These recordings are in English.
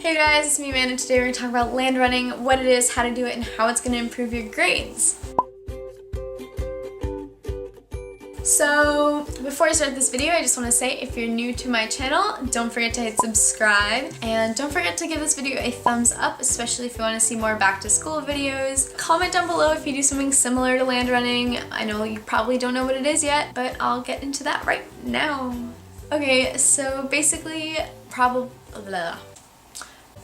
Hey guys, it's me Amanda. Today we're going to talk about land running, what it is, how to do it, and how it's going to improve your grades. So before I start this video, I just want to say if you're new to my channel, don't forget to hit subscribe and don't forget to give this video a thumbs up, especially if you want to see more back to school videos. Comment down below if you do something similar to land running. I know you probably don't know what it is yet, but I'll get into that right now. Okay, so basically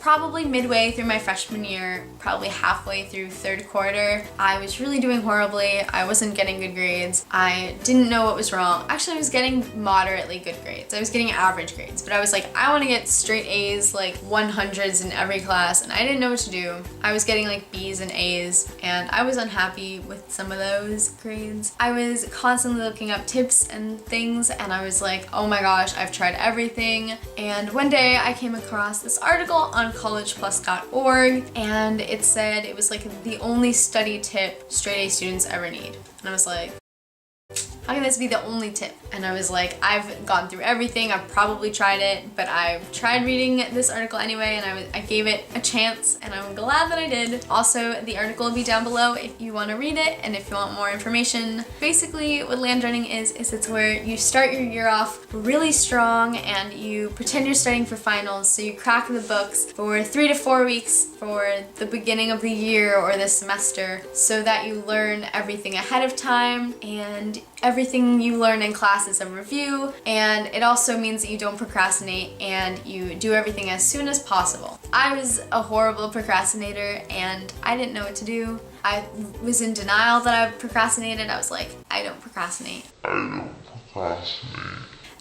probably midway through my freshman year, probably halfway through third quarter, I was really doing horribly. I wasn't getting good grades. I didn't know what was wrong. Actually, I was getting moderately good grades. I was getting average grades, but I was like, I want to get straight A's, like 100s in every class, and I didn't know what to do. I was getting like B's and A's, and I was unhappy with some of those grades. I was constantly looking up tips and things, and I was like, oh my gosh, I've tried everything. And one day I came across this article on collegeplus.org, and it said it was like the only study tip straight A students ever need. And I was like, how can this be the only tip? And I was like, I've gone through everything, I've probably tried it, but I tried reading this article anyway, and I gave it a chance, and I'm glad that I did. Also, the article will be down below if you want to read it and if you want more information. Basically, what land running is it's where you start your year off really strong and you pretend you're studying for finals, so you crack the books for 3 to 4 weeks for the beginning of the year or the semester, so that you learn everything ahead of time, and everything you learn in class is a review, and it also means that you don't procrastinate and you do everything as soon as possible. I was a horrible procrastinator and I didn't know what to do. I was in denial that I procrastinated. I was like, I don't procrastinate.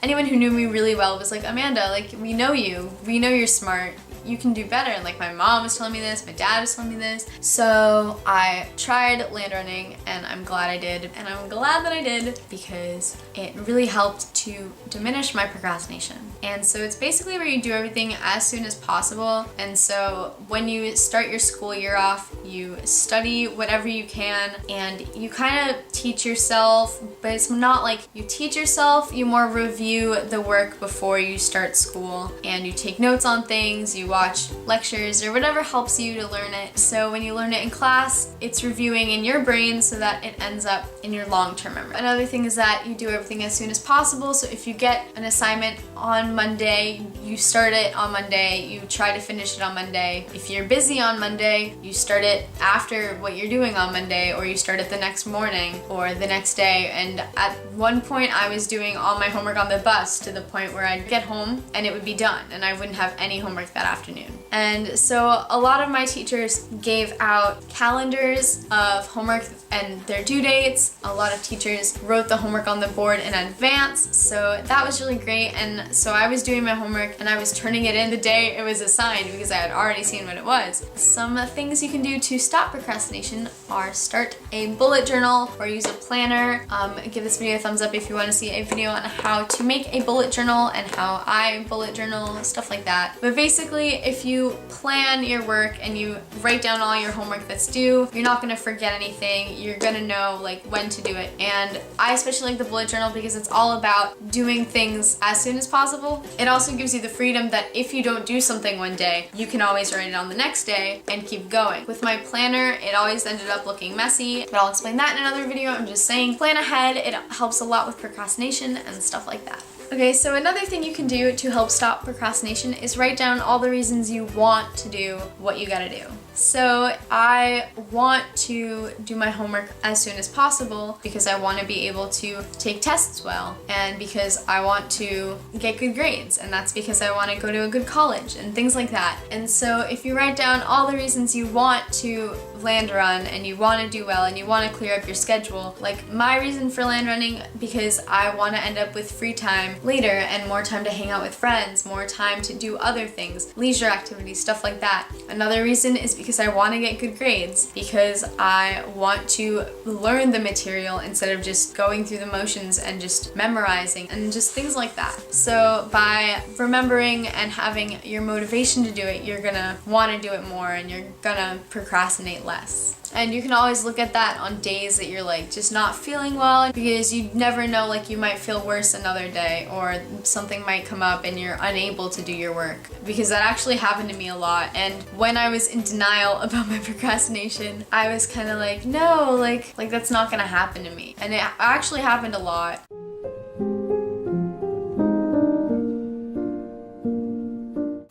Anyone who knew me really well was like, Amanda, like, we know you. We know you're smart. You can do better. And like, my mom was telling me this, my dad was telling me this. So I tried land running, and I'm glad I did. And I'm glad that I did because it really helped to diminish my procrastination. And so it's basically where you do everything as soon as possible. And so when you start your school year off, you study whatever you can, and you kind of teach yourself, but it's not like you teach yourself, you more review the work before you start school, and you take notes on things, you watch lectures or whatever helps you to learn it. So when you learn it in class, it's reviewing in your brain so that it ends up in your long-term memory. Another thing is that you do everything as soon as possible. So if you get an assignment on Monday, you start it on Monday, you try to finish it on Monday. If you're busy on Monday, you start it after what you're doing on Monday, or you start it the next morning or the next day. And at one point I was doing all my homework on the bus, to the point where I'd get home and it would be done and I wouldn't have any homework that afternoon. And so a lot of my teachers gave out calendars of homework and their due dates. A lot of teachers wrote the homework on the board in advance, so that was really great. And so I was doing my homework and I was turning it in the day it was assigned because I had already seen what it was. Some things you can do to stop procrastination are start a bullet journal or use a planner. Give this video a thumbs up if you want to see a video on how to make a bullet journal and how I bullet journal, stuff like that. But basically, if you plan your work and you write down all your homework that's due, you're not going to forget anything. You're going to know like when to do it. And I especially like the bullet journal because it's all about doing things as soon as possible. It also gives you the freedom that if you don't do something one day, you can always write it on the next day and keep going. With my planner, it always ended up looking messy, but I'll explain that in another video. I'm just saying, plan ahead. It helps a lot with procrastination and stuff like that. Okay, so another thing you can do to help stop procrastination is write down all the reasons you want to do what you gotta do. So I want to do my homework as soon as possible because I want to be able to take tests well, and because I want to get good grades, and that's because I want to go to a good college and things like that. And so if you write down all the reasons you want to land run and you want to do well and you want to clear up your schedule, like my reason for land running, because I want to end up with free time later and more time to hang out with friends, more time to do other things, leisure activities, stuff like that. Another reason is because I want to get good grades, because I want to learn the material instead of just going through the motions and just memorizing and just things like that. So by remembering and having your motivation to do it, you're gonna want to do it more and you're gonna procrastinate less. And you can always look at that on days that you're like just not feeling well, because you never know, like you might feel worse another day or something might come up and you're unable to do your work, because that actually happened to me a lot. And when I was in denial about my procrastination, I was kind of like, no, like that's not gonna happen to me. And it actually happened a lot.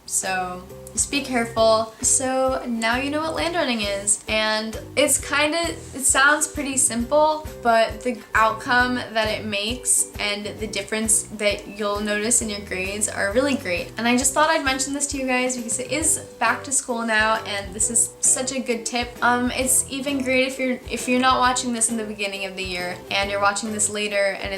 So just be careful. So now you know what land running is, and it sounds pretty simple, but the outcome that it makes and the difference that you'll notice in your grades are really great. And I just thought I'd mention this to you guys because it is back to school now, and this is such a good tip. It's even great if you're not watching this in the beginning of the year and you're watching this later and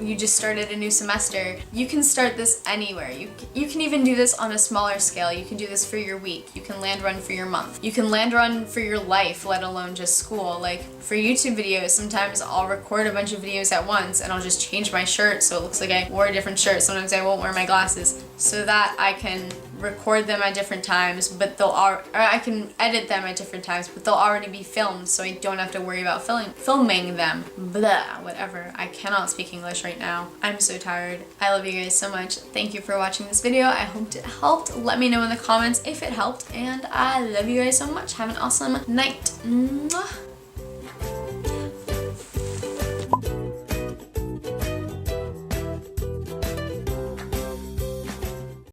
you just started a new semester. You can start this anywhere. You can even do this on a smaller scale. You can do this for your week. You can land run for your month. You can land run for your life, let alone just school. Like for YouTube videos, sometimes I'll record a bunch of videos at once and I'll just change my shirt so it looks like I wore a different shirt. Sometimes I won't wear my glasses so that I can record them at different times, but I can edit them at different times, but they'll already be filmed, so I don't have to worry about filming them. Blah, whatever. I cannot speak English right now. I'm so tired. I love you guys so much. Thank you for watching this video. I hope it helped. Let me know in the comments if it helped, and I love you guys so much. Have an awesome night. Mwah.